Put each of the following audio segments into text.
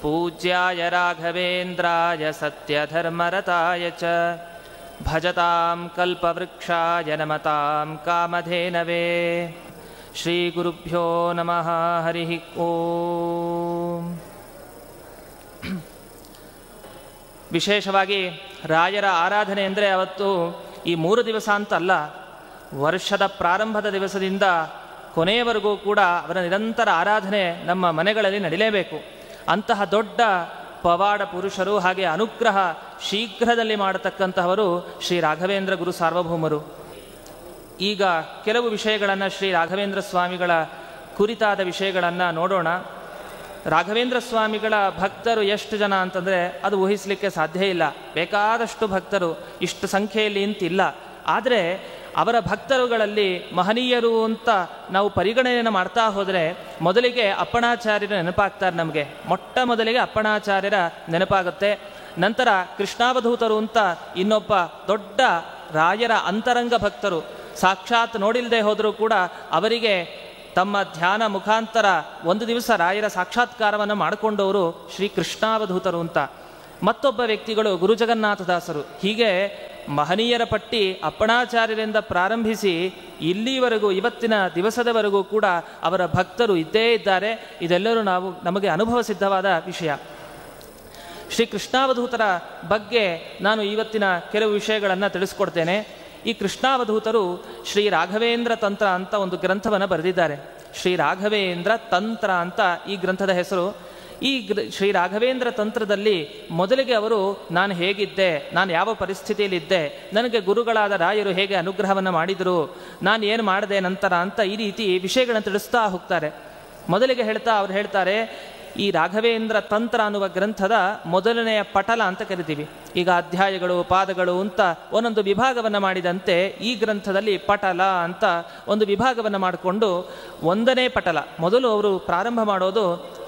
ಪೂಜ್ಯಾಯ ರಾಘವೇಂದ್ರಾಯ ಸತ್ಯಧರ್ಮರತಾಯ ಚ ಭಜತಾಂ ಕಲ್ಪವೃಕ್ಷಾಯ ನಮತಾಂ ಕಾಮಧೇನವೇ. ಶ್ರೀ ಗುರುಭ್ಯೋ ನಮಃ. ಹರಿ ಓಂ. ವಿಶೇಷವಾಗಿ ರಾಯರ ಆರಾಧನೆ ಅಂದರೆ ಅವತ್ತು ಈ 3 ದಿವಸ ಅಂತ ಅಲ್ಲ, ವರ್ಷದ ಪ್ರಾರಂಭದ ದಿವಸದಿಂದ ಕೊನೆಯವರೆಗೂ ಕೂಡ ಅವರ ನಿರಂತರ ಆರಾಧನೆ ನಮ್ಮ ಮನೆಗಳಲ್ಲಿ ನಡಿಲೇಬೇಕು. ಅಂತಹ ದೊಡ್ಡ ಪವಾಡ ಪುರುಷರು, ಹಾಗೆ ಅನುಗ್ರಹ ಶೀಘ್ರದಲ್ಲಿ ಮಾಡತಕ್ಕಂತಹವರು ಶ್ರೀ ರಾಘವೇಂದ್ರ ಗುರು ಸಾರ್ವಭೌಮರು. ಈಗ ಕೆಲವು ವಿಷಯಗಳನ್ನು ಶ್ರೀ ರಾಘವೇಂದ್ರ ಸ್ವಾಮಿಗಳ ಕುರಿತಾದ ವಿಷಯಗಳನ್ನು ನೋಡೋಣ. ರಾಘವೇಂದ್ರ ಸ್ವಾಮಿಗಳ ಭಕ್ತರು ಎಷ್ಟು ಜನ ಅಂತಂದರೆ ಅದು ಊಹಿಸಲಿಕ್ಕೆ ಸಾಧ್ಯ ಇಲ್ಲ. ಬೇಕಾದಷ್ಟು ಭಕ್ತರು, ಇಷ್ಟು ಸಂಖ್ಯೆಯಲ್ಲಿ ಇಂತಿಲ್ಲ. ಆದರೆ ಅವರ ಭಕ್ತರುಗಳಲ್ಲಿ ಮಹನೀಯರು ಅಂತ ನಾವು ಪರಿಗಣನೆಯನ್ನು ಮಾಡ್ತಾ ಹೋದರೆ ಮೊದಲಿಗೆ ಅಪ್ಪಣಾಚಾರ್ಯರ ನೆನಪಾಗ್ತಾರೆ ನಮಗೆ. ಮೊಟ್ಟ ಮೊದಲಿಗೆ ಅಪ್ಪಣಾಚಾರ್ಯರ ನೆನಪಾಗುತ್ತೆ. ನಂತರ ಕೃಷ್ಣಾವಧೂತರು ಅಂತ ಇನ್ನೊಬ್ಬ ದೊಡ್ಡ ರಾಯರ ಅಂತರಂಗ ಭಕ್ತರು, ಸಾಕ್ಷಾತ್ ನೋಡಿಲ್ಲದೆ ಹೋದರೂ ಕೂಡ ಅವರಿಗೆ ತಮ್ಮ ಧ್ಯಾನ ಮುಖಾಂತರ ಒಂದು ದಿವಸ ರಾಯರ ಸಾಕ್ಷಾತ್ಕಾರವನ್ನು ಮಾಡಿಕೊಂಡವರು ಶ್ರೀ ಕೃಷ್ಣಾವಧೂತರು ಅಂತ. ಮತ್ತೊಬ್ಬ ವ್ಯಕ್ತಿಗಳು ಗುರುಜಗನ್ನಾಥದಾಸರು. ಹೀಗೆ ಮಹನೀಯರ ಪಟ್ಟಿ ಅಪ್ಪಣಾಚಾರ್ಯರಿಂದ ಪ್ರಾರಂಭಿಸಿ ಇಲ್ಲಿವರೆಗೂ, ಇವತ್ತಿನ ದಿವಸದವರೆಗೂ ಕೂಡ ಅವರ ಭಕ್ತರು ಇದ್ದೇ ಇದ್ದಾರೆ. ಇದೆಲ್ಲರೂ ನಮಗೆ ಅನುಭವ ಸಿದ್ಧವಾದ ವಿಷಯ. ಶ್ರೀ ಕೃಷ್ಣಾವಧೂತರ ಬಗ್ಗೆ ನಾನು ಇವತ್ತಿನ ಕೆಲವು ವಿಷಯಗಳನ್ನು ತಿಳಿಸ್ಕೊಡ್ತೇನೆ. ಈ ಕೃಷ್ಣಾವಧೂತರು ಶ್ರೀ ರಾಘವೇಂದ್ರ ತಂತ್ರ ಅಂತ ಒಂದು ಗ್ರಂಥವನ್ನು ಬರೆದಿದ್ದಾರೆ. ಶ್ರೀ ರಾಘವೇಂದ್ರ ತಂತ್ರ ಅಂತ ಈ ಗ್ರಂಥದ ಹೆಸರು. ಈ ಶ್ರೀ ರಾಘವೇಂದ್ರ ತಂತ್ರದಲ್ಲಿ ಮೊದಲಿಗೆ ಅವರು ನಾನು ಹೇಗಿದ್ದೆ, ನಾನು ಯಾವ ಪರಿಸ್ಥಿತಿಯಲ್ಲಿದ್ದೆ, ನನಗೆ ಗುರುಗಳಾದ ರಾಯರು ಹೇಗೆ ಅನುಗ್ರಹವನ್ನು ಮಾಡಿದರು, ನಾನು ಏನು ಮಾಡಿದೆ ನಂತರ ಅಂತ ಈ ರೀತಿ ವಿಷಯಗಳನ್ನು ತಿಳಿಸ್ತಾ ಹೋಗ್ತಾರೆ. ಮೊದಲಿಗೆ ಅವ್ರು ಹೇಳ್ತಾರೆ, ಈ ರಾಘವೇಂದ್ರ ತಂತ್ರ ಅನ್ನುವ ಗ್ರಂಥದ ಮೊದಲನೆಯ ಪಟಲ ಅಂತ ಕರಿತೀವಿ. ಈಗ ಅಧ್ಯಾಯಗಳು, ಪಾದಗಳು ಅಂತ ಒಂದೊಂದು ವಿಭಾಗವನ್ನು ಮಾಡಿದಂತೆ ಈ ಗ್ರಂಥದಲ್ಲಿ ಪಟಲ ಅಂತ ಒಂದು ವಿಭಾಗವನ್ನು ಮಾಡಿಕೊಂಡು 1ನೇ ಪಟಲ ಮೊದಲು ಅವರು ಪ್ರಾರಂಭ ಮಾಡೋದು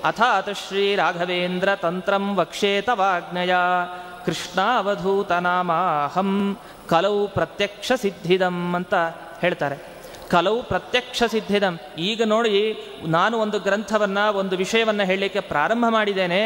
ಅಥಾತ ಶ್ರೀ ರಾಘವೇಂದ್ರ ತಂತ್ರಂ ವಕ್ಷೇತ ವಾಗ್ನಯ ಕೃಷ್ಣಾವಧೂತ ನಾಮಾಹಂ ಕಲೌ ಪ್ರತ್ಯಕ್ಷ ಸಿದ್ಧಿದಂ ಅಂತ ಹೇಳ್ತಾರೆ. ಕಲವು ಪ್ರತ್ಯಕ್ಷ ಸಿದ್ಧಿದಂ. ಈಗ ನೋಡಿ, ನಾನು ಒಂದು ಗ್ರಂಥವನ್ನು, ಒಂದು ವಿಷಯವನ್ನು ಹೇಳಲಿಕ್ಕೆ ಪ್ರಾರಂಭ ಮಾಡಿದ್ದೇನೆ.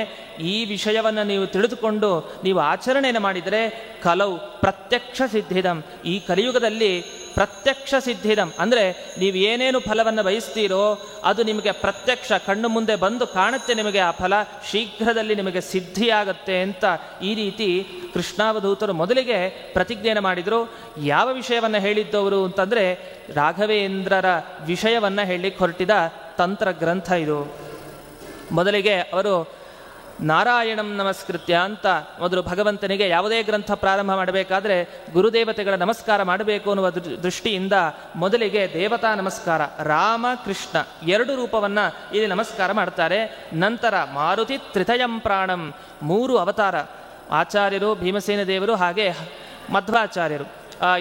ಈ ವಿಷಯವನ್ನು ನೀವು ತಿಳಿದುಕೊಂಡು ನೀವು ಆಚರಣೆಯನ್ನು ಮಾಡಿದರೆ ಕಲವು ಪ್ರತ್ಯಕ್ಷ ಸಿದ್ಧಿದಂ. ಈ ಕಲಿಯುಗದಲ್ಲಿ ಪ್ರತ್ಯಕ್ಷ ಸಿದ್ಧಿದಂ ಅಂದರೆ ನೀವು ಏನೇನು ಫಲವನ್ನು ಬಯಸ್ತೀರೋ ಅದು ನಿಮಗೆ ಪ್ರತ್ಯಕ್ಷ ಕಣ್ಣು ಮುಂದೆ ಬಂದು ಕಾಣುತ್ತೆ. ನಿಮಗೆ ಆ ಫಲ ಶೀಘ್ರದಲ್ಲಿ ನಿಮಗೆ ಸಿದ್ಧಿಯಾಗತ್ತೆ ಅಂತ ಈ ರೀತಿ ಕೃಷ್ಣಾವಧೂತರು ಮೊದಲಿಗೆ ಪ್ರತಿಜ್ಞೆಯನ್ನು ಮಾಡಿದರು. ಯಾವ ವಿಷಯವನ್ನು ಹೇಳಿದ್ದವರು ಅಂತಂದರೆ ರಾಘವೇಂದ್ರರ ವಿಷಯವನ್ನು ಹೇಳಲಿಕ್ಕೆ ಹೊರಟಿದ ತಂತ್ರ ಗ್ರಂಥ ಇದು. ಮೊದಲಿಗೆ ಅವರು ನಾರಾಯಣಂ ನಮಸ್ಕೃತ್ಯ ಅಂತ ಮೊದಲು ಭಗವಂತನಿಗೆ ಯಾವುದೇ ಗ್ರಂಥ ಪ್ರಾರಂಭ ಮಾಡಬೇಕಾದ್ರೆ ಗುರುದೇವತೆಗಳ ನಮಸ್ಕಾರ ಮಾಡಬೇಕು ಅನ್ನುವ ದೃಷ್ಟಿಯಿಂದ ಮೊದಲಿಗೆ ದೇವತಾ ನಮಸ್ಕಾರ, ರಾಮ ಕೃಷ್ಣ 2 ರೂಪವನ್ನು ಇಲ್ಲಿ ನಮಸ್ಕಾರ ಮಾಡ್ತಾರೆ. ನಂತರ ಮಾರುತಿ ತ್ರಿತಯಂ ಪ್ರಾಣಂ 3 ಅವತಾರ, ಆಚಾರ್ಯರು, ಭೀಮಸೇನ ದೇವರು, ಹಾಗೆ ಮಧ್ವಾಚಾರ್ಯರು,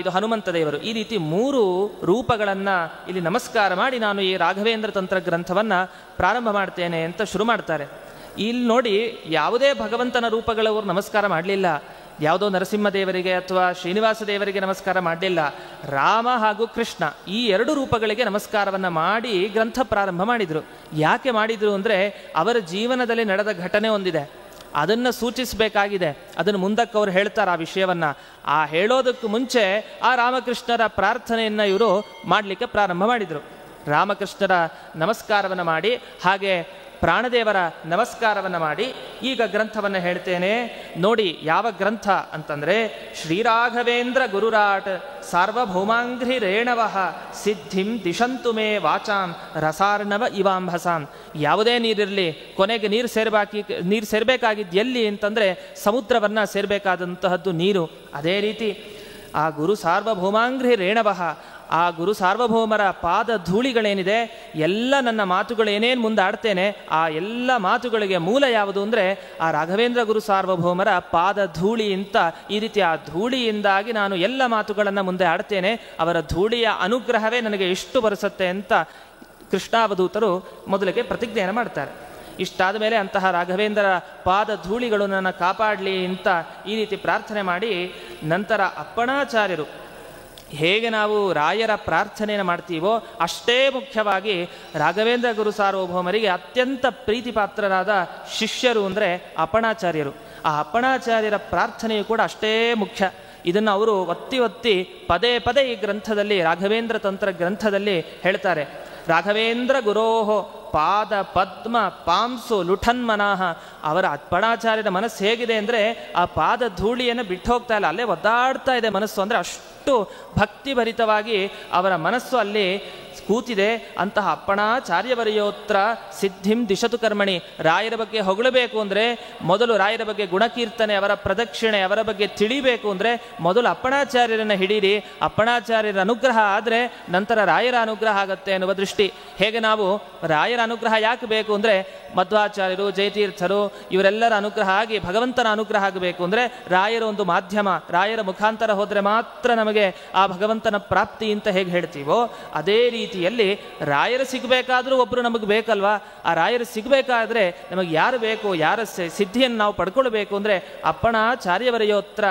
ಇದು ಹನುಮಂತ ದೇವರು, ಈ ರೀತಿ 3 ರೂಪಗಳನ್ನು ಇಲ್ಲಿ ನಮಸ್ಕಾರ ಮಾಡಿ ನಾನು ಈ ರಾಘವೇಂದ್ರ ತಂತ್ರ ಗ್ರಂಥವನ್ನು ಪ್ರಾರಂಭ ಮಾಡ್ತೇನೆ ಅಂತ ಶುರು ಮಾಡ್ತಾರೆ. ಇಲ್ಲಿ ನೋಡಿ, ಯಾವುದೇ ಭಗವಂತನ ರೂಪಗಳವರು ನಮಸ್ಕಾರ ಮಾಡಲಿಲ್ಲ. ಯಾವುದೋ ನರಸಿಂಹದೇವರಿಗೆ ಅಥವಾ ಶ್ರೀನಿವಾಸ ದೇವರಿಗೆ ನಮಸ್ಕಾರ ಮಾಡಲಿಲ್ಲ. ರಾಮ ಹಾಗೂ ಕೃಷ್ಣ ಈ 2 ರೂಪಗಳಿಗೆ ನಮಸ್ಕಾರವನ್ನು ಮಾಡಿ ಗ್ರಂಥ ಪ್ರಾರಂಭ ಮಾಡಿದರು. ಯಾಕೆ ಮಾಡಿದರು ಅಂದರೆ ಅವರ ಜೀವನದಲ್ಲಿ ನಡೆದ ಘಟನೆ ಒಂದಿದೆ, ಅದನ್ನು ಸೂಚಿಸಬೇಕಾಗಿದೆ. ಅದನ್ನು ಮುಂದಕ್ಕೆ ಅವರು ಹೇಳ್ತಾರೆ ಆ ವಿಷಯವನ್ನು. ಆ ಹೇಳೋದಕ್ಕೂ ಮುಂಚೆ ಆ ರಾಮಕೃಷ್ಣರ ಪ್ರಾರ್ಥನೆಯನ್ನು ಇವರು ಮಾಡಲಿಕ್ಕೆ ಪ್ರಾರಂಭ ಮಾಡಿದರು. ರಾಮಕೃಷ್ಣರ ನಮಸ್ಕಾರವನ್ನು ಮಾಡಿ, ಹಾಗೆ ಪ್ರಾಣದೇವರ ನಮಸ್ಕಾರವನ್ನು ಮಾಡಿ ಈಗ ಗ್ರಂಥವನ್ನು ಹೇಳ್ತೇನೆ ನೋಡಿ. ಯಾವ ಗ್ರಂಥ ಅಂತಂದರೆ ಶ್ರೀರಾಘವೇಂದ್ರ ಗುರುರಾಟ್ ಸಾರ್ವಭೌಮಾಂಘ್ರಿ ರೇಣವಃ ಸಿದ್ಧಿಂ ದಿಶಂತು ಮೇ ವಾಚಾಂ ರಸಾರ್ಣವ ಇವಾಂಭಸಾಂ. ಯಾವುದೇ ನೀರಿರಲಿ, ಕೊನೆಗೆ ನೀರು ಸೇರಬೇಕಾಗಿದ್ದು ಎಲ್ಲಿ ಅಂತಂದರೆ ಸಮುದ್ರವನ್ನು ಸೇರಬೇಕಾದಂತಹದ್ದು ನೀರು. ಅದೇ ರೀತಿ ಆ ಗುರು ಸಾರ್ವಭೌಮಾಂಘ್ರಿ ರೇಣವಃ, ಆ ಗುರು ಸಾರ್ವಭೌಮರ ಪಾದ ಧೂಳಿಗಳೇನಿದೆ, ಎಲ್ಲ ನನ್ನ ಮಾತುಗಳು ಏನೇನು ಮುಂದೆ ಆಡ್ತೇನೆ ಆ ಎಲ್ಲ ಮಾತುಗಳಿಗೆ ಮೂಲ ಯಾವುದು ಅಂದರೆ ಆ ರಾಘವೇಂದ್ರ ಗುರು ಸಾರ್ವಭೌಮರ ಪಾದ ಧೂಳಿ ಅಂತ. ಈ ರೀತಿ ಆ ಧೂಳಿಯಿಂದಾಗಿ ನಾನು ಎಲ್ಲ ಮಾತುಗಳನ್ನು ಮುಂದೆ ಆಡ್ತೇನೆ, ಅವರ ಧೂಳಿಯ ಅನುಗ್ರಹವೇ ನನಗೆ ಎಷ್ಟು ಬರೆಸುತ್ತೆ ಅಂತ ಕೃಷ್ಣಾವಧೂತರು ಮೊದಲಿಗೆ ಪ್ರತಿಜ್ಞೆಯನ್ನು ಮಾಡ್ತಾರೆ. ಇಷ್ಟಾದ ಮೇಲೆ ಅಂತಹ ರಾಘವೇಂದ್ರ ಪಾದ ಧೂಳಿಗಳು ನನ್ನ ಕಾಪಾಡಲಿ ಅಂತ ಈ ರೀತಿ ಪ್ರಾರ್ಥನೆ ಮಾಡಿ, ನಂತರ ಅಪ್ಪಣಾಚಾರ್ಯರು ಹೇಗೆ ನಾವು ರಾಯರ ಪ್ರಾರ್ಥನೆಯನ್ನು ಮಾಡ್ತೀವೋ ಅಷ್ಟೇ ಮುಖ್ಯವಾಗಿ ರಾಘವೇಂದ್ರ ಗುರು ಸಾರ್ವಭೌಮರಿಗೆ ಅತ್ಯಂತ ಪ್ರೀತಿಪಾತ್ರರಾದ ಶಿಷ್ಯರು ಅಂದರೆ ಅಪ್ಪಣಾಚಾರ್ಯರು. ಆ ಅಪ್ಪಣಾಚಾರ್ಯರ ಪ್ರಾರ್ಥನೆಯು ಕೂಡ ಅಷ್ಟೇ ಮುಖ್ಯ. ಇದನ್ನು ಅವರು ಒತ್ತಿ ಒತ್ತಿ ಪದೇ ಪದೇ ಈ ಗ್ರಂಥದಲ್ಲಿ, ರಾಘವೇಂದ್ರ ತಂತ್ರ ಗ್ರಂಥದಲ್ಲಿ ಹೇಳ್ತಾರೆ. ರಾಘವೇಂದ್ರ ಗುರೋಹೋ ಪಾದ ಪದ್ಮ ಪಾಂಸು ಲುಠನ್ಮನಃ. ಅವರ ಅಪ್ಪಣಾಚಾರ್ಯರ ಮನಸ್ಸು ಹೇಗಿದೆ ಅಂದರೆ ಆ ಪಾದ ಧೂಳಿಯನ್ನು ಬಿಟ್ಟು ಹೋಗ್ತಾ ಇಲ್ಲ, ಅಲ್ಲೇ ಒದ್ದಾಡ್ತಾ ಇದೆ ಮನಸ್ಸು. ಅಂದರೆ ಅಷ್ಟು ಭಕ್ತಿಭರಿತವಾಗಿ ಅವರ ಮನಸ್ಸು ಅಲ್ಲಿ ಕೂತಿದೆ. ಅಂತಹ ಅಪ್ಪಣಾಚಾರ್ಯವರ್ಯೋತ್ರ ಸಿದ್ಧಿಂ ದಿಶತು ಕರ್ಮಣಿ. ರಾಯರ ಬಗ್ಗೆ ಹೊಗಳಬೇಕು ಅಂದರೆ ಮೊದಲು ರಾಯರ ಬಗ್ಗೆ ಗುಣಕೀರ್ತನೆ, ಅವರ ಪ್ರದಕ್ಷಿಣೆ, ಅವರ ಬಗ್ಗೆ ತಿಳಿಬೇಕು ಅಂದರೆ ಮೊದಲು ಅಪ್ಪಣಾಚಾರ್ಯರನ್ನು ಹಿಡೀರಿ. ಅಪ್ಪಣಾಚಾರ್ಯರ ಅನುಗ್ರಹ ಆದರೆ ನಂತರ ರಾಯರ ಅನುಗ್ರಹ ಆಗತ್ತೆ ಅನ್ನುವ ದೃಷ್ಟಿ. ಹೇಗೆ ನಾವು ರಾಯರ ಅನುಗ್ರಹ ಯಾಕೆ ಬೇಕು ಅಂದರೆ ಮಧ್ವಾಚಾರ್ಯರು, ಜಯತೀರ್ಥರು ಇವರೆಲ್ಲರ ಅನುಗ್ರಹ ಆಗಿ ಭಗವಂತನ ಅನುಗ್ರಹ ಆಗಬೇಕು ಅಂದರೆ ರಾಯರ ಒಂದು ಮಾಧ್ಯಮ, ರಾಯರ ಮುಖಾಂತರ ಹೋದರೆ ಮಾತ್ರ ನಮಗೆ ಆ ಭಗವಂತನ ಪ್ರಾಪ್ತಿ ಅಂತ ಹೇಗೆ ಹೇಳ್ತೀವೋ ಅದೇ ರೀತಿಯಲ್ಲಿ ರಾಯರು ಸಿಗಬೇಕಾದ್ರೂ ಒಬ್ಬರು ನಮಗೆ ಬೇಕಲ್ವಾ. ಆ ರಾಯರು ಸಿಗಬೇಕಾದ್ರೆ ನಮಗೆ ಯಾರು ಬೇಕು, ಯಾರ ಸಿದ್ಧಿಯನ್ನು ನಾವು ಪಡ್ಕೊಳ್ಬೇಕು ಅಂದರೆ ಅಪ್ಪಣಾಚಾರ್ಯವರ್ಯೋತ್ರ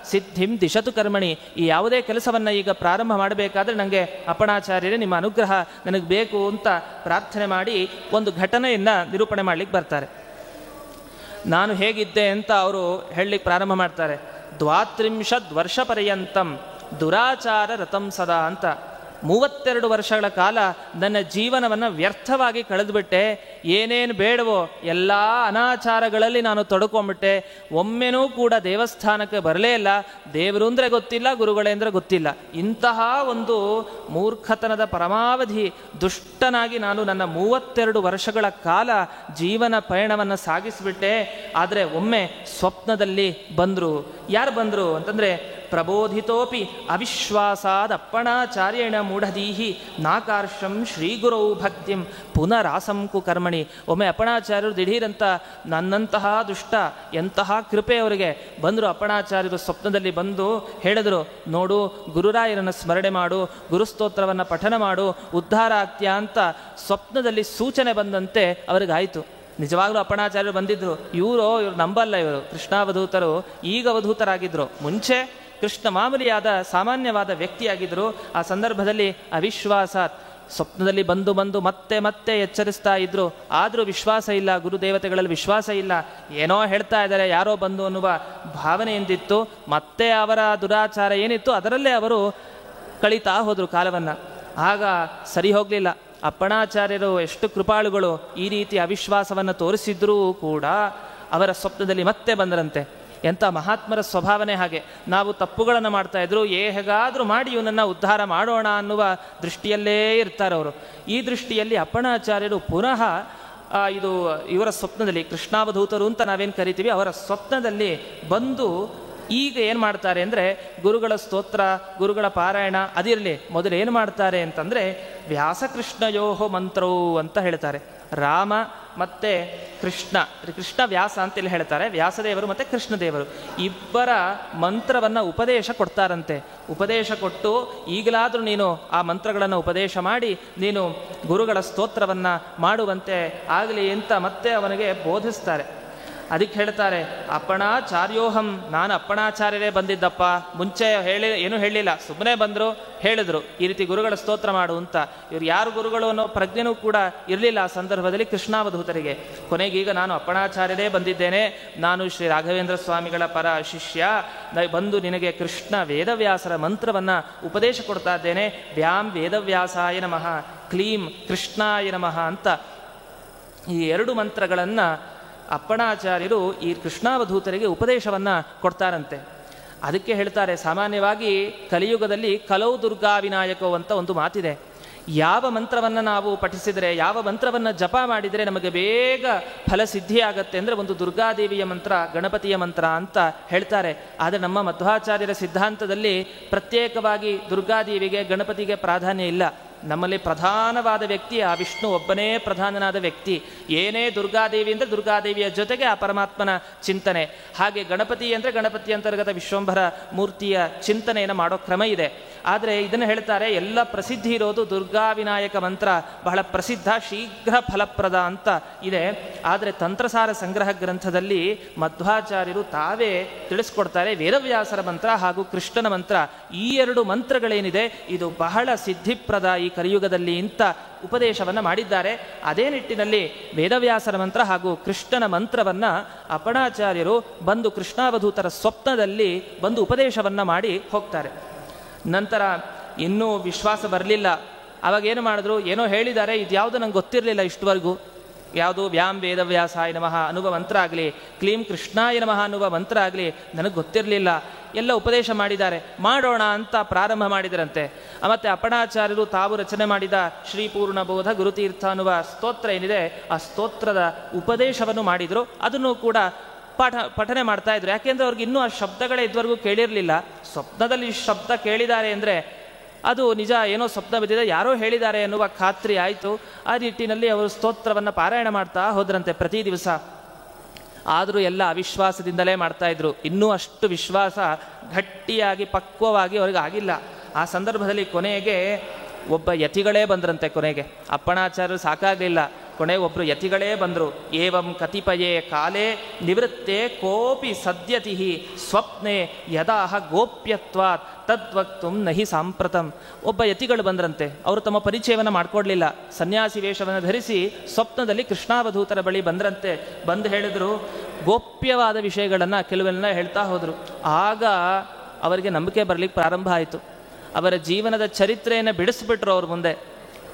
ಸಿದ್ಧಿಂ ದಿಶತು ಕರ್ಮಣಿ. ಈ ಯಾವುದೇ ಕೆಲಸವನ್ನು ಈಗ ಪ್ರಾರಂಭ ಮಾಡಬೇಕಾದ್ರೆ ನನಗೆ ಅಪ್ಪಣಾಚಾರ್ಯರೇ ನಿಮ್ಮ ಅನುಗ್ರಹ ನನಗೆ ಬೇಕು ಅಂತ ಪ್ರಾರ್ಥನೆ ಮಾಡಿ ಒಂದು ಘಟನೆಯನ್ನು ನಿರೂಪಣೆ ಮಾಡಲಿಕ್ಕೆ ಬರ್ತಾರೆ. ನಾನು ಹೇಗಿದ್ದೆ ಅಂತ ಅವರು ಹೇಳಲಿಕ್ಕೆ ಪ್ರಾರಂಭ ಮಾಡ್ತಾರೆ. 32 ವರ್ಷ ಪರ್ಯಂತಂ ದುರಾಚಾರ ರಥಂ ಸದಾ ಅಂತ. 32 ವರ್ಷಗಳ ಕಾಲ ನನ್ನ ಜೀವನವನ್ನು ವ್ಯರ್ಥವಾಗಿ ಕಳೆದುಬಿಟ್ಟೆ. ಏನೇನು ಬೇಡವೋ ಎಲ್ಲ ಅನಾಚಾರಗಳಲ್ಲಿ ನಾನು ತೊಡ್ಕೊಂಡ್ಬಿಟ್ಟೆ. ಒಮ್ಮೆನೂ ಕೂಡ ದೇವಸ್ಥಾನಕ್ಕೆ ಬರಲೇ ಇಲ್ಲ. ದೇವರು ಅಂದರೆ ಗೊತ್ತಿಲ್ಲ, ಗುರುಗಳೇ ಅಂದರೆ ಗೊತ್ತಿಲ್ಲ. ಇಂತಹ ಒಂದು ಮೂರ್ಖತನದ ಪರಮಾವಧಿ ದುಷ್ಟನಾಗಿ ನಾನು ನನ್ನ 32 ವರ್ಷಗಳ ಕಾಲ ಜೀವನ ಪಯಣವನ್ನು ಸಾಗಿಸಿಬಿಟ್ಟೆ. ಆದರೆ ಒಮ್ಮೆ ಸ್ವಪ್ನದಲ್ಲಿ ಬಂದರು. ಯಾರು ಬಂದರು ಅಂತಂದರೆ ಪ್ರಬೋಧಿತೋಪಿ ಅವಿಶ್ವಾಸಾದ ಅಪ್ಪಣಾಚಾರ್ಯಣ ಮೂಢದೀಹಿ ನಾಕಾರ್ಷಂ ಶ್ರೀಗುರೌ ಭಕ್ತಿಂ ಪುನರಾಸಂಕು ಕರ್ಮಣಿ. ಒಮ್ಮೆ ಅಪ್ಪಣಾಚಾರ್ಯರು ದಿಢೀರಂತ ನನ್ನಂತಹ ದುಷ್ಟ, ಎಂತಹ ಕೃಪೆ ಅವರಿಗೆ ಬಂದರು. ಅಪ್ಪಣಾಚಾರ್ಯರು ಸ್ವಪ್ನದಲ್ಲಿ ಬಂದು ಹೇಳಿದರು, ನೋಡು ಗುರುರಾಯರನ್ನು ಸ್ಮರಣೆ ಮಾಡು, ಗುರುಸ್ತೋತ್ರವನ್ನು ಪಠನ ಮಾಡು, ಉದ್ಧಾರ ಆಗ್ತೀಯಾ ಅಂತ ಸ್ವಪ್ನದಲ್ಲಿ ಸೂಚನೆ ಬಂದಂತೆ ಅವರಿಗಾಯಿತು. ನಿಜವಾಗ್ಲೂ ಅಪ್ಪಣಾಚಾರ್ಯರು ಬಂದಿದ್ದರು. ಇವರು ನಂಬಲ್ಲ, ಇವರು ಕೃಷ್ಣಾವಧೂತರು. ಈಗ ಅವಧೂತರಾಗಿದ್ದರು. ಮುಂಚೆ ಕೃಷ್ಣ ಮಾಮೂಲಿಯಾದ ಸಾಮಾನ್ಯವಾದ ವ್ಯಕ್ತಿಯಾಗಿದ್ದರು. ಆ ಸಂದರ್ಭದಲ್ಲಿ ಅವಿಶ್ವಾಸ ಸ್ವಪ್ನದಲ್ಲಿ ಬಂದು ಮತ್ತೆ ಮತ್ತೆ ಎಚ್ಚರಿಸ್ತಾ ಇದ್ರು. ಆದರೂ ವಿಶ್ವಾಸ ಇಲ್ಲ, ಗುರುದೇವತೆಗಳಲ್ಲಿ ವಿಶ್ವಾಸ ಇಲ್ಲ. ಏನೋ ಹೇಳ್ತಾ ಇದ್ದಾರೆ, ಯಾರೋ ಬಂದು ಅನ್ನುವ ಭಾವನೆ ಎಂದಿತ್ತು. ಮತ್ತೆ ಅವರ ದುರಾಚಾರ ಏನಿತ್ತು ಅದರಲ್ಲೇ ಅವರು ಕಳೀತಾ ಹೋದರು ಕಾಲವನ್ನು. ಆಗ ಸರಿ ಹೋಗಲಿಲ್ಲ. ಅಪ್ಪಣಾಚಾರ್ಯರು ಎಷ್ಟು ಕೃಪಾಳುಗಳು, ಈ ರೀತಿ ಅವಿಶ್ವಾಸವನ್ನು ತೋರಿಸಿದ್ರೂ ಕೂಡ ಅವರ ಸ್ವಪ್ನದಲ್ಲಿ ಮತ್ತೆ ಬಂದರಂತೆ. ಎಂಥ ಮಹಾತ್ಮರ ಸ್ವಭಾವನೆ ಹಾಗೆ. ನಾವು ತಪ್ಪುಗಳನ್ನು ಮಾಡ್ತಾ ಇದ್ರು, ಹೇಗಾದರೂ ಮಾಡಿ ಇವನನ್ನು ಉದ್ಧಾರ ಮಾಡೋಣ ಅನ್ನುವ ದೃಷ್ಟಿಯಲ್ಲೇ ಇರ್ತಾರೆ ಅವರು. ಈ ದೃಷ್ಟಿಯಲ್ಲಿ ಅಪ್ಪಣಾಚಾರ್ಯರು ಪುನಃ ಇವರ ಸ್ವಪ್ನದಲ್ಲಿ, ಕೃಷ್ಣಾವಧೂತರು ಅಂತ ನಾವೇನು ಕರಿತೀವಿ, ಅವರ ಸ್ವಪ್ನದಲ್ಲಿ ಬಂದು ಈಗ ಏನು ಮಾಡ್ತಾರೆ ಅಂದರೆ ಗುರುಗಳ ಸ್ತೋತ್ರ, ಗುರುಗಳ ಪಾರಾಯಣ ಅದಿರಲಿ, ಮೊದಲು ಏನು ಮಾಡ್ತಾರೆ ಅಂತಂದರೆ ವ್ಯಾಸಕೃಷ್ಣಯೋಹೋ ಮಂತ್ರವು ಅಂತ ಹೇಳ್ತಾರೆ. ರಾಮ ಮತ್ತು ಕೃಷ್ಣ ವ್ಯಾಸ ಅಂತೇಳಿ ಹೇಳ್ತಾರೆ. ವ್ಯಾಸದೇವರು ಮತ್ತು ಕೃಷ್ಣದೇವರು ಇಬ್ಬರ ಮಂತ್ರವನ್ನು ಉಪದೇಶ ಕೊಡ್ತಾರಂತೆ. ಉಪದೇಶ ಕೊಟ್ಟು ಈಗಲಾದರೂ ನೀನು ಆ ಮಂತ್ರಗಳನ್ನು ಉಪದೇಶ ಮಾಡಿ ನೀನು ಗುರುಗಳ ಸ್ತೋತ್ರವನ್ನು ಮಾಡುವಂತೆ ಆಗಲಿ ಅಂತ ಮತ್ತೆ ಅವನಿಗೆ ಬೋಧಿಸ್ತಾರೆ. ಅದಕ್ಕೆ ಹೇಳ್ತಾರೆ, ಅಪ್ಪಣಾಚಾರ್ಯೋಹಂ, ನಾನು ಅಪ್ಪಣಾಚಾರ್ಯರೇ ಬಂದಿದ್ದಪ್ಪ. ಮುಂಚೆ ಏನೂ ಹೇಳಲಿಲ್ಲ, ಸುಮ್ಮನೆ ಬಂದರು, ಹೇಳಿದ್ರು ಈ ರೀತಿ ಗುರುಗಳ ಸ್ತೋತ್ರ ಮಾಡು ಅಂತ. ಇವ್ರು ಯಾರು ಗುರುಗಳು ಅನ್ನೋ ಪ್ರಜ್ಞೆನೂ ಕೂಡ ಇರಲಿಲ್ಲ ಆ ಸಂದರ್ಭದಲ್ಲಿ ಕೃಷ್ಣಾವಧೂತರಿಗೆ. ಕೊನೆಗೀಗ ನಾನು ಅಪ್ಪಣಾಚಾರ್ಯರೇ ಬಂದಿದ್ದೇನೆ, ನಾನು ಶ್ರೀ ರಾಘವೇಂದ್ರ ಸ್ವಾಮಿಗಳ ಪರ ಶಿಷ್ಯ, ಬಂದು ನಿನಗೆ ಕೃಷ್ಣ ವೇದವ್ಯಾಸರ ಮಂತ್ರವನ್ನು ಉಪದೇಶ ಕೊಡ್ತಾ ಇದ್ದೇನೆ. ವ್ಯಾಂ ವೇದವ್ಯಾಸಾಯ ನಮಃ, ಕ್ಲೀಂ ಕೃಷ್ಣಾಯ ನಮಃ ಅಂತ ಈ 2 ಮಂತ್ರಗಳನ್ನು ಅಪ್ಪಣಾಚಾರ್ಯರು ಈ ಕೃಷ್ಣಾವಧೂತರಿಗೆ ಉಪದೇಶವನ್ನು ಕೊಡ್ತಾರಂತೆ. ಅದಕ್ಕೆ ಹೇಳ್ತಾರೆ, ಸಾಮಾನ್ಯವಾಗಿ ಕಲಿಯುಗದಲ್ಲಿ ಕಲೌ ದುರ್ಗಾ ವಿನಾಯಕೋ ಅಂತ ಒಂದು ಮಾತಿದೆ. ಯಾವ ಮಂತ್ರವನ್ನು ನಾವು ಪಠಿಸಿದರೆ, ಯಾವ ಮಂತ್ರವನ್ನು ಜಪ ಮಾಡಿದರೆ ನಮಗೆ ಬೇಗ ಫಲಸಿದ್ಧಿಯಾಗತ್ತೆ ಅಂದರೆ ಒಂದು ದುರ್ಗಾದೇವಿಯ ಮಂತ್ರ, ಗಣಪತಿಯ ಮಂತ್ರ ಅಂತ ಹೇಳ್ತಾರೆ. ಆದರೆ ನಮ್ಮ ಮಧ್ವಾಚಾರ್ಯರ ಸಿದ್ಧಾಂತದಲ್ಲಿ ಪ್ರತ್ಯೇಕವಾಗಿ ದುರ್ಗಾದೇವಿಗೆ ಗಣಪತಿಗೆ ಪ್ರಾಧಾನ್ಯ ಇಲ್ಲ. ನಮ್ಮಲ್ಲಿ ಪ್ರಧಾನವಾದ ವ್ಯಕ್ತಿ ಆ ವಿಷ್ಣು ಒಬ್ಬನೇ ಪ್ರಧಾನನಾದ ವ್ಯಕ್ತಿ. ಏನೇ ದುರ್ಗಾದೇವಿ ಅಂದರೆ ದುರ್ಗಾದೇವಿಯ ಜೊತೆಗೆ ಆ ಪರಮಾತ್ಮನ ಚಿಂತನೆ. ಹಾಗೆ ಗಣಪತಿ ಅಂದರೆ ಗಣಪತಿ ಅಂತರ್ಗತ ವಿಶ್ವಂಭರ ಮೂರ್ತಿಯ ಚಿಂತನೆಯನ್ನು ಮಾಡೋ ಕ್ರಮ ಇದೆ. ಆದರೆ ಇದನ್ನು ಹೇಳ್ತಾರೆ, ಎಲ್ಲ ಪ್ರಸಿದ್ಧಿ ಇರೋದು ದುರ್ಗಾ ವಿನಾಯಕ ಮಂತ್ರ ಬಹಳ ಪ್ರಸಿದ್ಧ, ಶೀಘ್ರ ಫಲಪ್ರದ ಅಂತ ಇದೆ. ಆದರೆ ತಂತ್ರಸಾರ ಸಂಗ್ರಹ ಗ್ರಂಥದಲ್ಲಿ ಮಧ್ವಾಚಾರ್ಯರು ತಾವೇ ತಿಳಿಸ್ಕೊಡ್ತಾರೆ, ವೇದವ್ಯಾಸರ ಮಂತ್ರ ಹಾಗೂ ಕೃಷ್ಣನ ಮಂತ್ರ, ಈ ಎರಡು ಮಂತ್ರಗಳೇನಿದೆ ಇದು ಬಹಳ ಸಿದ್ಧಿಪ್ರದ ಈ ಕಲಿಯುಗದಲ್ಲಿ ಇಂಥ ಉಪದೇಶವನ್ನು ಮಾಡಿದ್ದಾರೆ. ಅದೇ ನಿಟ್ಟಿನಲ್ಲಿ ವೇದವ್ಯಾಸರ ಮಂತ್ರ ಹಾಗೂ ಕೃಷ್ಣನ ಮಂತ್ರವನ್ನು ಅಪಣಾಚಾರ್ಯರು ಬಂದು ಕೃಷ್ಣಾವಧೂತರ ಸ್ವಪ್ನದಲ್ಲಿ ಬಂದು ಉಪದೇಶವನ್ನು ಮಾಡಿ ಹೋಗ್ತಾರೆ. ನಂತರ ಇನ್ನೂ ವಿಶ್ವಾಸ ಬರಲಿಲ್ಲ. ಅವಾಗೇನು ಮಾಡಿದ್ರು, ಏನೋ ಹೇಳಿದ್ದಾರೆ, ಇದು ಯಾವುದು ನಂಗೆ ಗೊತ್ತಿರಲಿಲ್ಲ ಇಷ್ಟವರೆಗೂ. ಯಾವುದು ವ್ಯಾಂ ವೇದವ್ಯಾಸಾಯ ನಮಃ ಅನ್ನುವ ಮಂತ್ರ ಆಗಲಿ, ಕ್ಲೀಂ ಕೃಷ್ಣಾಯ ನಮಃ ಅನ್ನುವ ಮಂತ್ರ ಆಗಲಿ ನನಗೆ ಗೊತ್ತಿರಲಿಲ್ಲ. ಎಲ್ಲ ಉಪದೇಶ ಮಾಡಿದ್ದಾರೆ, ಮಾಡೋಣ ಅಂತ ಪ್ರಾರಂಭ ಮಾಡಿದರಂತೆ. ಮತ್ತು ಅಪಣಾಚಾರ್ಯರು ತಾವು ರಚನೆ ಮಾಡಿದ ಶ್ರೀಪೂರ್ಣಬೋಧ ಗುರುತೀರ್ಥ ಅನ್ನುವ ಸ್ತೋತ್ರ ಏನಿದೆ, ಆ ಸ್ತೋತ್ರದ ಉಪದೇಶವನ್ನು ಮಾಡಿದರು. ಅದನ್ನು ಕೂಡ ಪಠನೆ ಮಾಡ್ತಾ ಇದ್ರು. ಯಾಕೆಂದರೆ ಅವ್ರಿಗೆ ಇನ್ನೂ ಆ ಶಬ್ದಗಳೇ ಇದುವರೆಗೂ ಕೇಳಿರಲಿಲ್ಲ. ಸ್ವಪ್ನದಲ್ಲಿ ಶಬ್ದ ಕೇಳಿದ್ದಾರೆ ಅಂದರೆ ಅದು ನಿಜ, ಏನೋ ಸ್ವಪ್ನ ಬಿದ್ದಿದೆ, ಯಾರೋ ಹೇಳಿದ್ದಾರೆ ಎನ್ನುವ ಖಾತ್ರಿ ಆಯಿತು. ಆ ನಿಟ್ಟಿನಲ್ಲಿ ಅವರು ಸ್ತೋತ್ರವನ್ನು ಪಾರಾಯಣ ಮಾಡ್ತಾ ಹೋದ್ರಂತೆ ಪ್ರತಿ ದಿವಸ. ಆದರೂ ಎಲ್ಲ ಅವಿಶ್ವಾಸದಿಂದಲೇ ಮಾಡ್ತಾಯಿದ್ರು. ಇನ್ನೂ ಅಷ್ಟು ವಿಶ್ವಾಸ ಗಟ್ಟಿಯಾಗಿ ಪಕ್ವವಾಗಿ ಅವ್ರಿಗೆ ಆಗಿಲ್ಲ. ಆ ಸಂದರ್ಭದಲ್ಲಿ ಕೊನೆಗೆ ಒಬ್ಬ ಯತಿಗಳೇ ಬಂದ್ರಂತೆ. ಕೊನೆಗೆ ಅಪ್ಪಣಾಚಾರ್ಯರು ಸಾಕಾಗಲಿಲ್ಲ, ಕೊನೆಗೆ ಒಬ್ಬರು ಯತಿಗಳೇ ಬಂದರು. ಏವಂ ಕತಿಪಯೇ ಕಾಲೇ ನಿವೃತ್ತೆ ಕೋಪಿ ಸದ್ಯತಿ ಸ್ವಪ್ನೆ ಯದಾಹ ಗೋಪ್ಯತ್ವಾತ್ ತದ್ವಕ್ತು ನಹಿ ಸಾಂಪ್ರತಂ. ಒಬ್ಬ ಯತಿಗಳು ಬಂದ್ರಂತೆ. ಅವರು ತಮ್ಮ ಪರಿಚಯವನ್ನು ಮಾಡಿಕೊಡ್ಲಿಲ್ಲ. ಸನ್ಯಾಸಿ ವೇಷವನ್ನು ಧರಿಸಿ ಸ್ವಪ್ನದಲ್ಲಿ ಕೃಷ್ಣಾವಧೂತರ ಬಳಿ ಬಂದ್ರಂತೆ. ಬಂದು ಹೇಳಿದ್ರು, ಗೋಪ್ಯವಾದ ವಿಷಯಗಳನ್ನು ಕೆಲವೆಲ್ಲ ಹೇಳ್ತಾ ಹೋದರು. ಆಗ ಅವರಿಗೆ ನಂಬಿಕೆ ಬರಲಿಕ್ಕೆ ಪ್ರಾರಂಭ ಆಯಿತು. ಅವರ ಜೀವನದ ಚರಿತ್ರೆಯನ್ನು ಬಿಡಿಸ್ಬಿಟ್ರು ಅವ್ರ ಮುಂದೆ.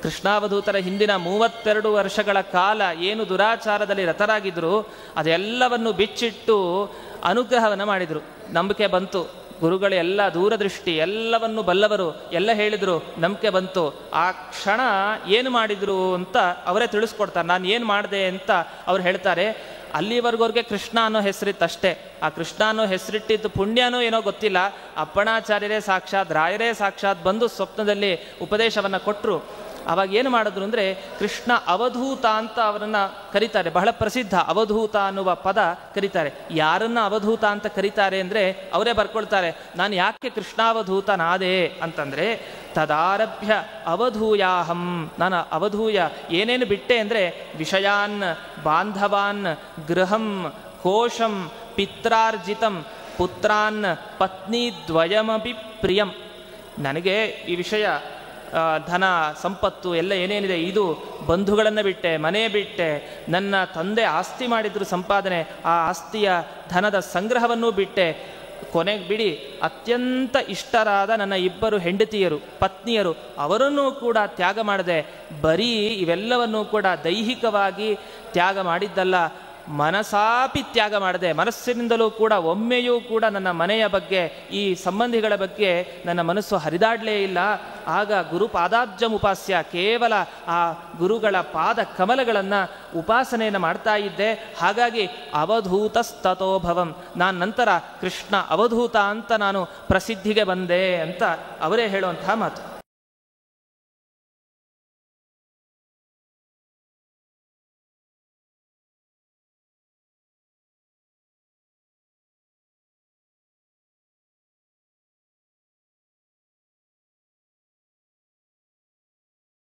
ಕೃಷ್ಣಾವಧೂತರ ಹಿಂದಿನ 32 ವರ್ಷಗಳ ಕಾಲ ಏನು ದುರಾಚಾರದಲ್ಲಿ ರತರಾಗಿದ್ದರು ಅದೆಲ್ಲವನ್ನು ಬಿಚ್ಚಿಟ್ಟು ಅನುಗ್ರಹವನ್ನು ಮಾಡಿದರು. ನಂಬಿಕೆ ಬಂತು. ಗುರುಗಳು ಎಲ್ಲ ದೂರದೃಷ್ಟಿ, ಎಲ್ಲವನ್ನು ಬಲ್ಲವರು, ಎಲ್ಲ ಹೇಳಿದರು, ನಂಬಿಕೆ ಬಂತು. ಆ ಕ್ಷಣ ಏನು ಮಾಡಿದರು ಅಂತ ಅವರೇ ತಿಳಿಸ್ಕೊಡ್ತಾರೆ. ನಾನು ಏನು ಮಾಡಿದೆ ಅಂತ ಅವ್ರು ಹೇಳ್ತಾರೆ. ಅಲ್ಲಿವರೆಗೋರ್ಗೆ ಕೃಷ್ಣ ಅನ್ನೋ ಹೆಸರಿತ್ತಷ್ಟೇ. ಆ ಕೃಷ್ಣ ಅನ್ನೋ ಹೆಸರಿಟ್ಟಿದ್ದು ಪುಣ್ಯನೋ ಏನೋ ಗೊತ್ತಿಲ್ಲ. ಅಪ್ಪಣಾಚಾರ್ಯರೇ ಸಾಕ್ಷಾತ್, ರಾಯರೇ ಸಾಕ್ಷಾತ್ ಬಂದು ಸ್ವಪ್ನದಲ್ಲಿ ಉಪದೇಶವನ್ನು ಕೊಟ್ಟರು. ಅವಾಗ ಏನು ಮಾಡಿದ್ರು ಅಂದರೆ, ಕೃಷ್ಣ ಅವಧೂತ ಅಂತ ಅವರನ್ನು ಕರೀತಾರೆ. ಬಹಳ ಪ್ರಸಿದ್ಧ ಅವಧೂತ ಅನ್ನುವ ಪದ ಕರೀತಾರೆ. ಯಾರನ್ನ ಅವಧೂತ ಅಂತ ಕರೀತಾರೆ ಅಂದರೆ ಅವರೇ ಬರ್ಕೊಳ್ತಾರೆ, ನಾನು ಯಾಕೆ ಕೃಷ್ಣಾವಧೂತನಾದೆ ಅಂತಂದರೆ, ತದಾರಭ್ಯ ಅವಧೂಯಾಹಂ, ನಾನು ಅವಧೂಯ ಏನೇನು ಬಿಟ್ಟೆ ಅಂದರೆ, ವಿಷಯಾನ್ ಬಾಂಧವಾನ್ ಗೃಹಂ ಕೋಶಂ ಪಿತ್ರಾರ್ಜಿತಂ ಪುತ್ರಾನ್ ಪತ್ನಿದ್ವಯಮಪಿ ಪ್ರಿಯಂ. ನನಗೆ ಈ ವಿಷಯ ಧನ ಸಂಪತ್ತು ಎಲ್ಲ ಏನೇನಿದೆ ಇದು ಬಂಧುಗಳನ್ನು ಬಿಟ್ಟೆ, ಮನೆ ಬಿಟ್ಟೆ, ನನ್ನ ತಂದೆ ಆಸ್ತಿ ಮಾಡಿದ್ರು ಸಂಪಾದನೆ, ಆ ಆಸ್ತಿಯ ಧನದ ಸಂಗ್ರಹವನ್ನೂ ಬಿಟ್ಟೆ, ಕೊನೆಗೆ ಬಿಡಿ ಅತ್ಯಂತ ಇಷ್ಟರಾದ ನನ್ನ 2 ಹೆಂಡತಿಯರು ಪತ್ನಿಯರು ಅವರನ್ನೂ ಕೂಡ ತ್ಯಾಗ ಮಾಡಿದೆ. ಬರೀ ಇವೆಲ್ಲವನ್ನೂ ಕೂಡ ದೈಹಿಕವಾಗಿ ತ್ಯಾಗ ಮಾಡಿದ್ದಲ್ಲ, ಮನಸಾಪಿ ತ್ಯಾಗ ಮಾಡಿದೆ. ಮನಸ್ಸಿನಿಂದಲೂ ಕೂಡ ಒಮ್ಮೆಯೂ ಕೂಡ ನನ್ನ ಮನೆಯ ಬಗ್ಗೆ, ಈ ಸಂಬಂಧಿಗಳ ಬಗ್ಗೆ ನನ್ನ ಮನಸ್ಸು ಹರಿದಾಡಲೇ ಇಲ್ಲ. ಆಗ ಗುರುಪಾದಾಬ್ಜಂ ಉಪಾಸ್ಯ, ಕೇವಲ ಆ ಗುರುಗಳ ಪಾದ ಕಮಲಗಳನ್ನು ಉಪಾಸನೆಯನ್ನು ಮಾಡ್ತಾ ಇದ್ದೆ. ಹಾಗಾಗಿ ಅವಧೂತಸ್ತತೋಭವಂ, ನಾನು ನಂತರ ಕೃಷ್ಣ ಅವಧೂತ ಅಂತ ನಾನು ಪ್ರಸಿದ್ಧಿಗೆ ಬಂದೆ ಅಂತ ಅವರೇ ಹೇಳುವಂಥ ಮಾತು.